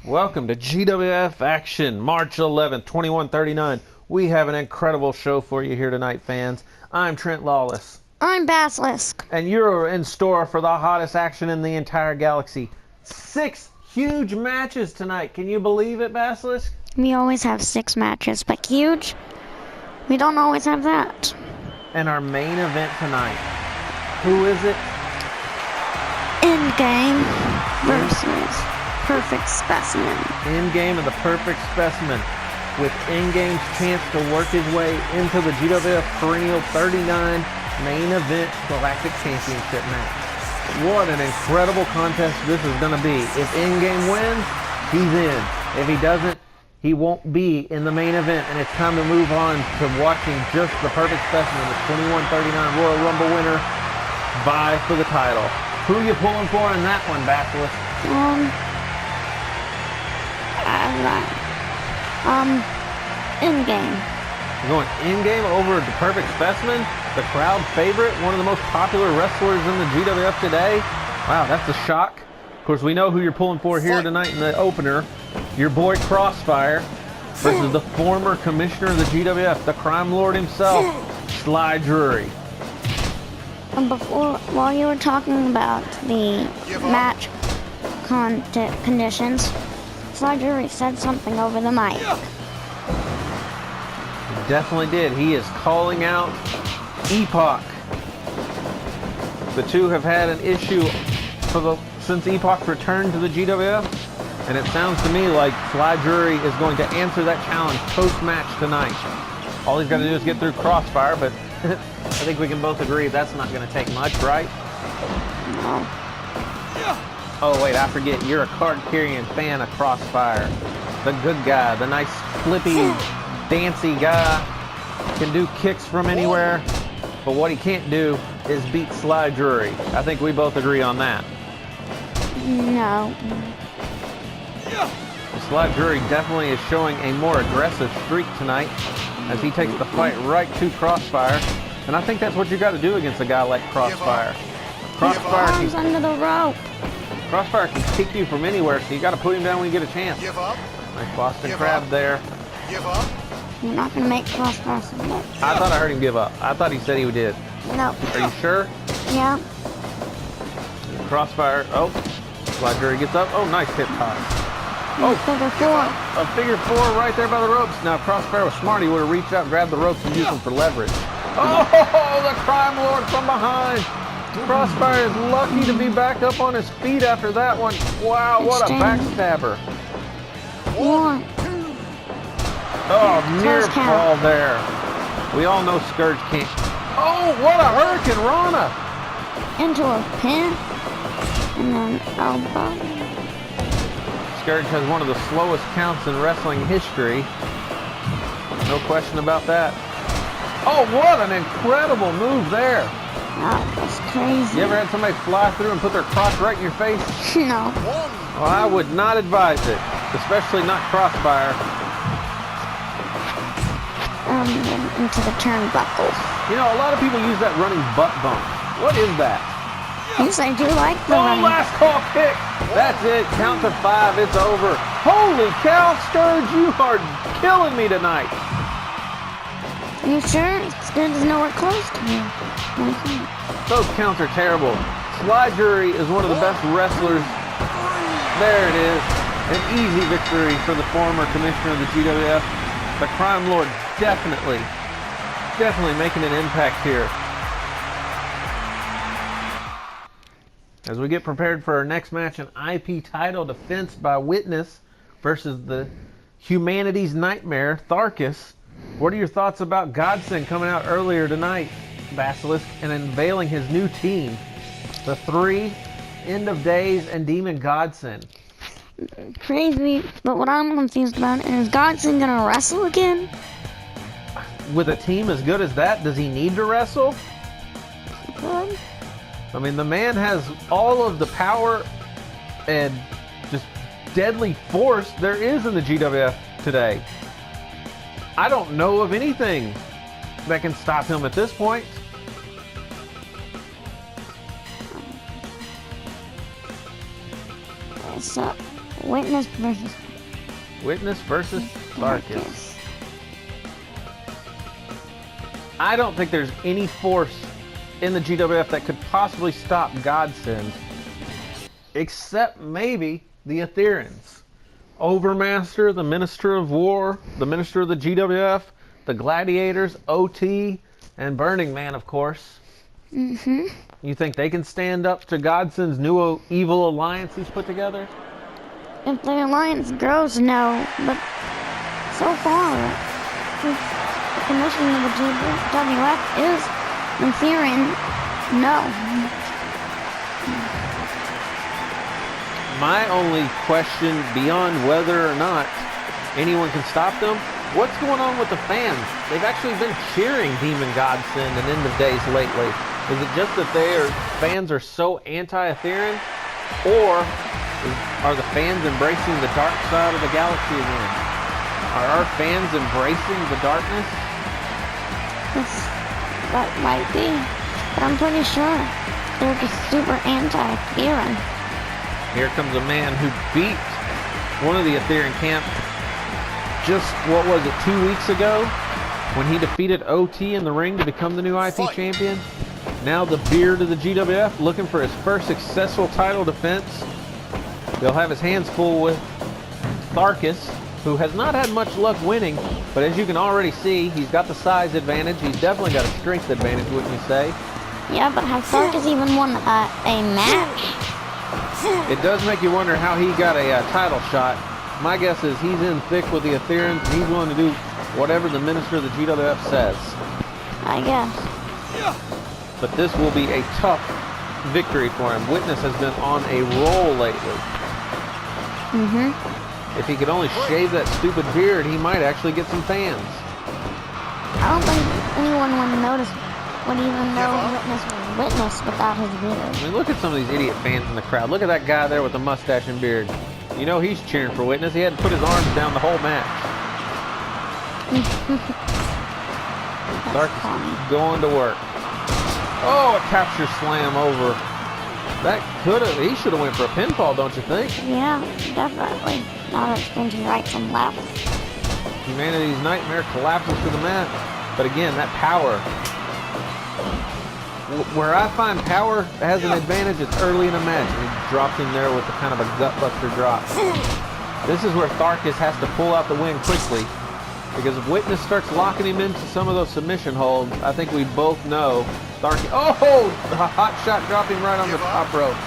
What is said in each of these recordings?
Welcome to GWF Action, March 11th, 2139. We have an incredible show for you here tonight, fans. I'm Trent Lawless. I'm Basilisk. And you're in store for the hottest action in the entire galaxy. 6 huge matches tonight. Can you believe it, Basilisk? We always have 6 matches, but huge, we don't always have that. And our main event tonight, who is it? Endgame versus Perfect Specimen. Endgame and the Perfect Specimen, with Endgame's chance to work his way into the GWF Perennial 39 main event Galactic Championship match. What an incredible contest this is going to be. If Endgame wins, he's in. If he doesn't, he won't be in the main event, and it's time to move on to watching just the Perfect Specimen, the 2139 Royal Rumble winner, vie for the title. Who are you pulling for in that one, Basilisk? Endgame. We're going Endgame over the Perfect Specimen, the crowd favorite, one of the most popular wrestlers in the GWF today. Wow, that's a shock. Of course, we know who you're pulling for here tonight in the opener. Your boy Crossfire versus the former commissioner of the GWF, the crime lord himself, Sly Drury. And while you were talking about the match conditions, Sly Drury said something over the mic. He definitely did. He is calling out Epoch. The two have had an issue since Epoch returned to the GWF, and it sounds to me like Sly Drury is going to answer that challenge post-match tonight. All he's got to do is get through Crossfire, but I think we can both agree that's not going to take much, right? No. Oh, wait, I forget. You're a card-carrying fan of Crossfire. The good guy, the nice, flippy, dancy guy. Can do kicks from anywhere, but what he can't do is beat Sly Drury. I think we both agree on that. No. Sly Drury definitely is showing a more aggressive streak tonight as he takes the fight right to Crossfire. And I think that's what you got to do against a guy like Crossfire. Arms under the rope. Crossfire can kick you from anywhere, so you got to put him down when you get a chance. Give up. Nice Boston Crab there. Give up. You're not going to make Crossfire submit. I thought I heard him give up. I thought he said he did. No. Are you sure? Yeah. Crossfire. Oh, Sly Drury gets up. Oh, nice hip toss. Oh, figure 4. A figure 4 right there by the ropes. Now, if Crossfire was smart, he would have reached out and grabbed the ropes and used them for leverage. Oh, the crime lord from behind. Crossfire is lucky to be back up on his feet after that one. Wow, what a backstabber. 1. Oh, near Close count. fall there. We all know Scourge can't. Oh, what a Hurricane Rana. Into a pin. And then elbow. Scourge has one of the slowest counts in wrestling history. No question about that. Oh, what an incredible move there. Oh, that's crazy. You ever had somebody fly through and put their crotch right in your face? No. Well, I would not advise it, especially not Crossfire. Into the turnbuckle. You know, a lot of people use that running butt bump. What is that? Yes, I do like the Oh, running. last call kick. That's it. Count to 5. It's over. Holy cow, Scourge, you are killing me tonight. You sure? Scourge is nowhere close to you. Those counts are terrible. Sly Drury is one of the best wrestlers. There it is. An easy victory for the former commissioner of the GWF. The crime lord definitely making an impact here. As we get prepared for our next match, an IP title defense by Witness versus the Humanity's Nightmare, Tharkus. What are your thoughts about Godson coming out earlier tonight, Basilisk, and unveiling his new team? The 3, End of Days, and Demon Godson. Crazy, but what I'm confused about is Godson gonna wrestle again? With a team as good as that, does he need to wrestle? Good. I mean, the man has all of the power and just deadly force there is in the GWF today. I don't know of anything that can stop him at this point. So, Witness versus Witness versus Tharkus. Tharkus. I don't think there's any force in the GWF that could possibly stop Godsend, except maybe the Ethereans. Overmaster, the Minister of War, the Minister of the GWF, the Gladiators, OT, and Burning Man, of course. Mm-hmm. You think they can stand up to Godsend's new evil alliance he's put together? If the alliance grows, no. But so far, the commission of the GWF is Etherean. No. My only question, beyond whether or not anyone can stop them, what's going on with the fans? They've actually been cheering Demon Godsend and End of Days lately. Is it just that fans are so anti-Etherean? Or are the fans embracing the dark side of the galaxy again? Are our fans embracing the darkness? That might be. But I'm pretty sure they're just super anti-Etherean. Here comes a man who beat one of the Etherean camp just, what was it, 2 weeks ago? When he defeated OT in the ring to become the new IP champion. Now the beard of the GWF looking for his first successful title defense. They'll have his hands full with Tharkus, who has not had much luck winning, but as you can already see, he's got the size advantage. He's definitely got a strength advantage, wouldn't you say? Yeah, but has Tharkus even won a match? It does make you wonder how he got a title shot. My guess is he's in thick with the Ethereans, and he's willing to do whatever the Minister of the GWF says. I guess. But this will be a tough victory for him. Witness has been on a roll lately. Mm-hmm. If he could only shave that stupid beard, he might actually get some fans. I don't think anyone would even know Witness was Witness without his beard. I mean, look at some of these idiot fans in the crowd. Look at that guy there with the mustache and beard. You know he's cheering for Witness. He had to put his arms down the whole match. Tharkus going to work. Oh, a capture slam over. He should have went for a pinfall, don't you think? Yeah, definitely. Now it's changing right from left. Humanity's Nightmare collapses to the mat. But again, that power. Where I find power has an advantage, it's early in a match. And he drops in there with a kind of a gutbuster drop. This is where Tharkus has to pull out the win quickly. Because if Witness starts locking him into some of those submission holds, I think we both know Tharkus. Oh! The hot shot dropping right on the top rope.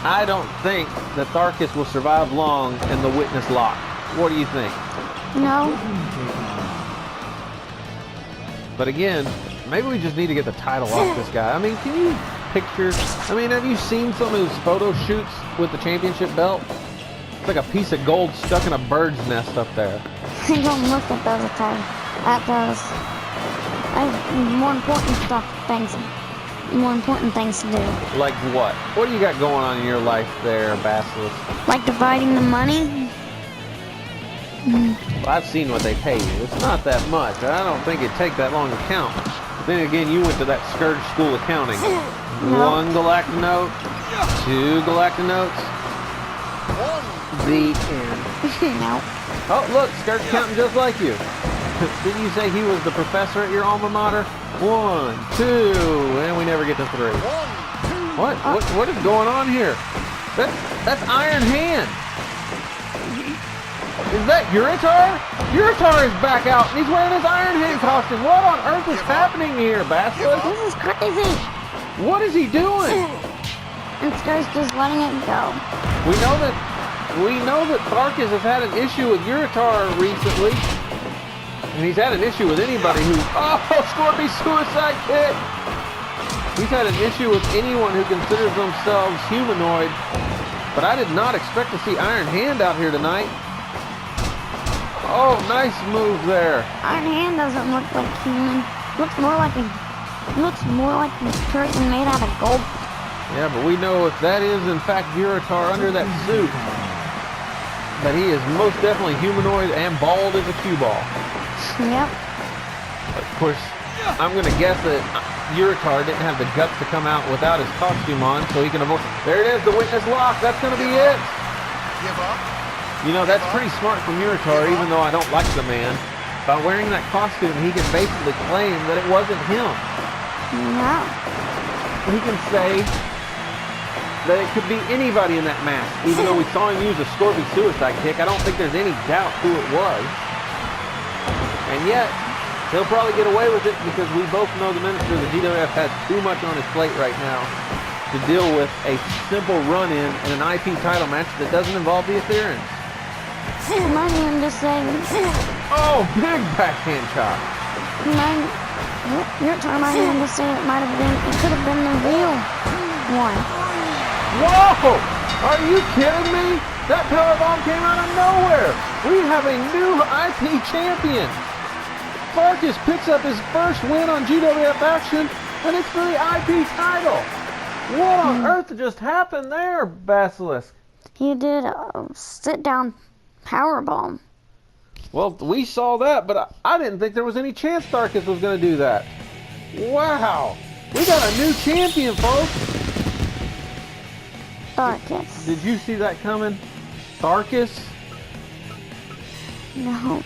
I don't think that Tharkus will survive long in the Witness lock. What do you think? No. But again, maybe we just need to get the title off this guy. I mean, can you picture... I mean, have you seen some of his photo shoots with the championship belt? It's like a piece of gold stuck in a bird's nest up there. I don't look at those at those. I have more important things to do. Like what? What do you got going on in your life there, Basilisk? Like dividing the money. Well, I've seen what they pay you. It's not that much. I don't think it'd take that long to count. But then again, you went to that Scourge School accounting. No. 1 Galactinote, 2 Galactinotes. The end. No. Oh, look, Scourge counting just like you. Didn't you say he was the professor at your alma mater? 1, 2, and we never get to 3. What is going on here? That's Iron Hand. Is that Uritar? Uritar is back out, and he's wearing his Iron Hand costume. What on earth is happening here, Basilisk? This is crazy. What is he doing? And Scourge just letting it go. We know that Tharkus has had an issue with Uritar recently. And he's had an issue with anybody who... Oh, Scorpy suicide kick! He's had an issue with anyone who considers themselves humanoid. But I did not expect to see Iron Hand out here tonight. Oh, nice move there. Iron Hand doesn't look like human. Looks more like a person made out of gold. Yeah, but we know if that is in fact Uritar under that suit, that he is most definitely humanoid and bald as a cue ball. Yep. Of course, I'm going to guess that Uritar didn't have the guts to come out without his costume on, so he can avoid... There it is, the Witness lock. That's going to be it. give up. You know, that's pretty smart from Murator, even though I don't like the man. By wearing that costume, he can basically claim that it wasn't him. No. He can say that it could be anybody in that match. Even though we saw him use a Scorpion suicide kick, I don't think there's any doubt who it was. And yet, he'll probably get away with it because we both know the minister of the GWF has too much on his plate right now to deal with a simple run-in in an IP title match that doesn't involve the Ethereans. Remind him to say, Oh, big backhand chop. you're reminding him to say it could have been the real one. Whoa! Are you kidding me? That powerbomb came out of nowhere. We have a new IP champion. Farkas picks up his first win on GWF Action, and it's for the IP title. What on earth just happened there, Basilisk? He did a sit-down powerbomb. Well, we saw that, but I didn't think there was any chance Farkas was going to do that. Wow. We got a new champion, folks. Farkas. Did you see that coming? Farkas? No.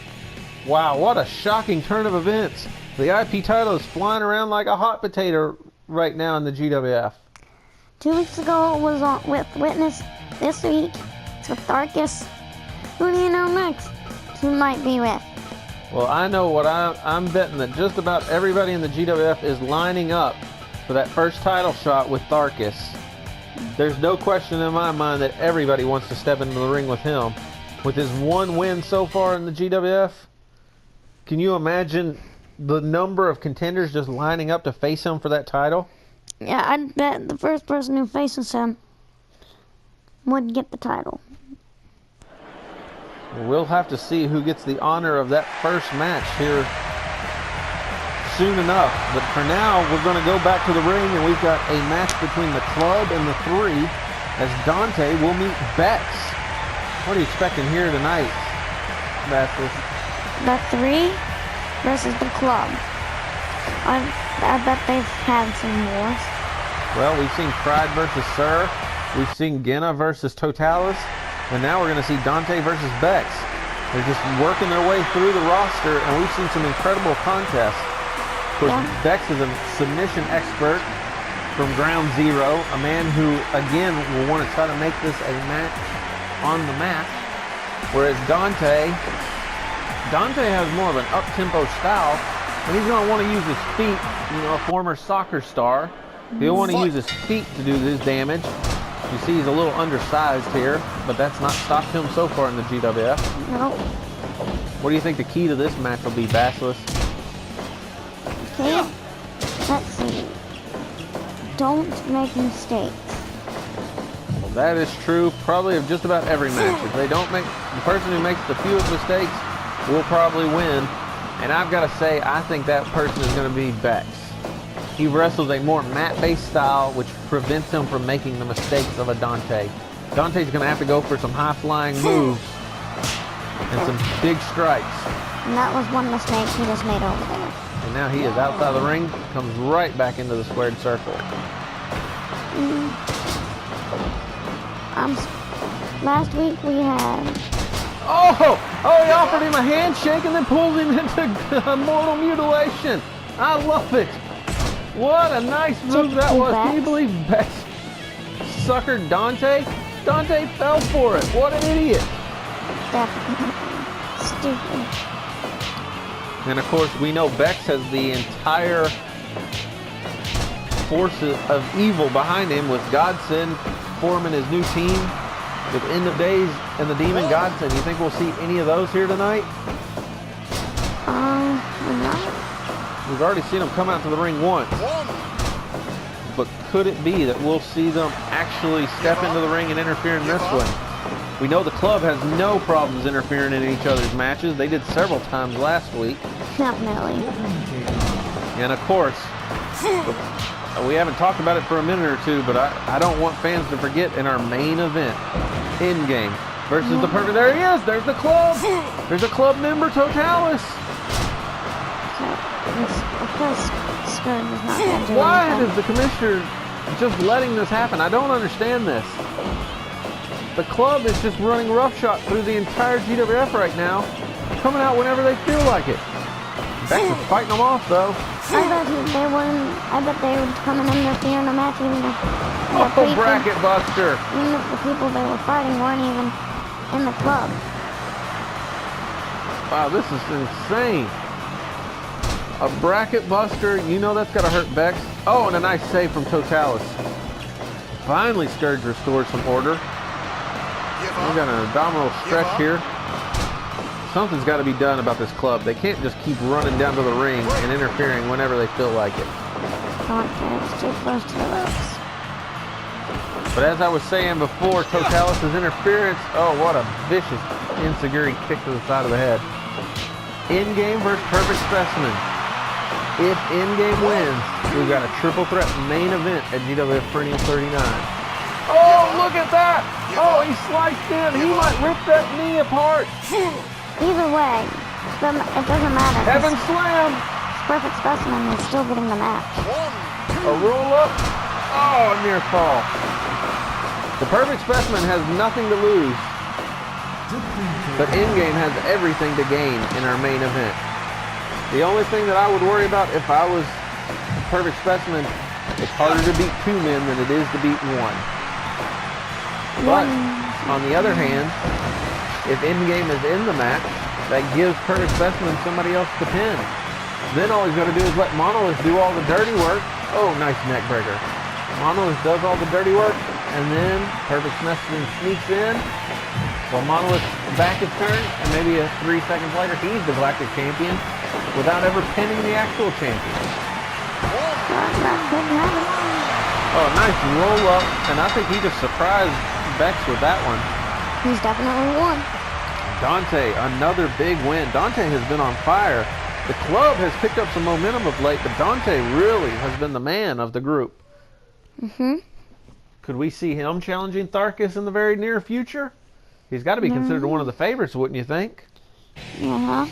Wow, what a shocking turn of events. The IP title is flying around like a hot potato right now in the GWF. 2 weeks ago it was with Witness. This week it's with Farkas. Who do you know next? Who might be with? Well, I know what I'm betting that just about everybody in the GWF is lining up for that first title shot with Farkas. There's no question in my mind that everybody wants to step into the ring with him. With his one win so far in the GWF, can you imagine the number of contenders just lining up to face him for that title? Yeah, I'd bet the first person who faces him would get the title. We'll have to see who gets the honor of that first match here soon enough. But for now, we're going to go back to the ring, and we've got a match between the Club and the Three, as Dante will meet Bex. What are you expecting here tonight, Basilisk? The Three versus the Club. I bet they've had some wars. Well, we've seen Pride versus Sir. We've seen Genna versus Totalis. And now we're going to see Dante versus Bex. They're just working their way through the roster, and we've seen some incredible contests. Of course, Bex is a submission expert from Ground Zero, a man who, again, will want to try to make this a match on the mat. Whereas Dante has more of an up-tempo style, and he's going to want to use his feet, you know, a former soccer star. He'll want to use his feet to do this damage. You see he's a little undersized here, but that's not stopped him so far in the GWF. No. What do you think the key to this match will be, Basilisk? Okay. Let's see. Don't make mistakes. Well, that is true probably of just about every match. If they don't make, the person who makes the fewest mistakes will probably win. And I've got to say, I think that person is going to be Bex. He wrestles a more mat-based style, which prevents him from making the mistakes of a Dante. Dante's going to have to go for some high-flying moves and some big strikes. And that was one mistake he just made over there. And now he is outside the ring, comes right back into the squared circle. Last week we had... Oh, he offered him a handshake and then pulled him into mortal mutilation. I love it. What a nice move that was. Can you believe Bex suckered Dante? Dante fell for it. What an idiot. Stupid. And of course, we know Bex has the entire forces of evil behind him, with Godson forming his new team with End of Days and the Demon Godson. You think we'll see any of those here tonight? No. We've already seen them come out to the ring once. But could it be that we'll see them actually step into the ring and interfere in this one? We know the Club has no problems interfering in each other's matches. They did several times last week. Definitely. And of course, we haven't talked about it for a minute or two, but I don't want fans to forget in our main event, Endgame versus the Perfect. There he is. There's the Club. There's a Club member, Totalis. Of course, Stern is not going to do Why anything. is the commissioner just letting this happen? I don't understand this. The club is just running roughshod through the entire GWF right now, coming out whenever they feel like it. Bex is fighting them off, though. I bet they would come and interfere in the match, even if Oh, bracket buster. even if the people they were fighting weren't even in the club. Wow, this is insane. A bracket buster, you know that's got to hurt Bex. Oh, and a nice save from Totalis. Finally, Scourge restores some order. We got an abdominal stretch here. Something's got to be done about this club. They can't just keep running down to the ring and interfering whenever they feel like it. It's too close to the ropes. But as I was saying before, Totalis' interference, oh, what a vicious enziguri kick to the side of the head. In-game versus Perfect Specimen. If in-game wins, we've got a triple threat main event at GWF Perennial 39. Oh, look at that! Oh, he sliced in. He might rip that knee apart. Either way, it doesn't matter. Heaven slam! Perfect Specimen is still getting the match. A roll up. Oh, a near fall. The Perfect Specimen has nothing to lose, but in-game has everything to gain in our main event. The only thing that I would worry about if I was the Perfect Specimen, it's harder to beat 2 men than it is to beat 1. But on the other hand, if in-game is in the match, that gives Perfect Specimen somebody else to pin. Then all he's got to do is let Monolith do all the dirty work. Oh, nice neck breaker. Monolith does all the dirty work, and then Perfect Specimen sneaks in. While Monolith's back is turned, and maybe 3 seconds later, he's the Galactic Champion without ever pinning the actual champion. Oh, nice roll up, and I think he just surprised Bex with that one. He's definitely won. Dante, another big win. Dante has been on fire. The club has picked up some momentum of late, but Dante really has been the man of the group. Could we see him challenging Tharkus in the very near future? He's got to be considered one of the favorites, wouldn't you think? Yeah.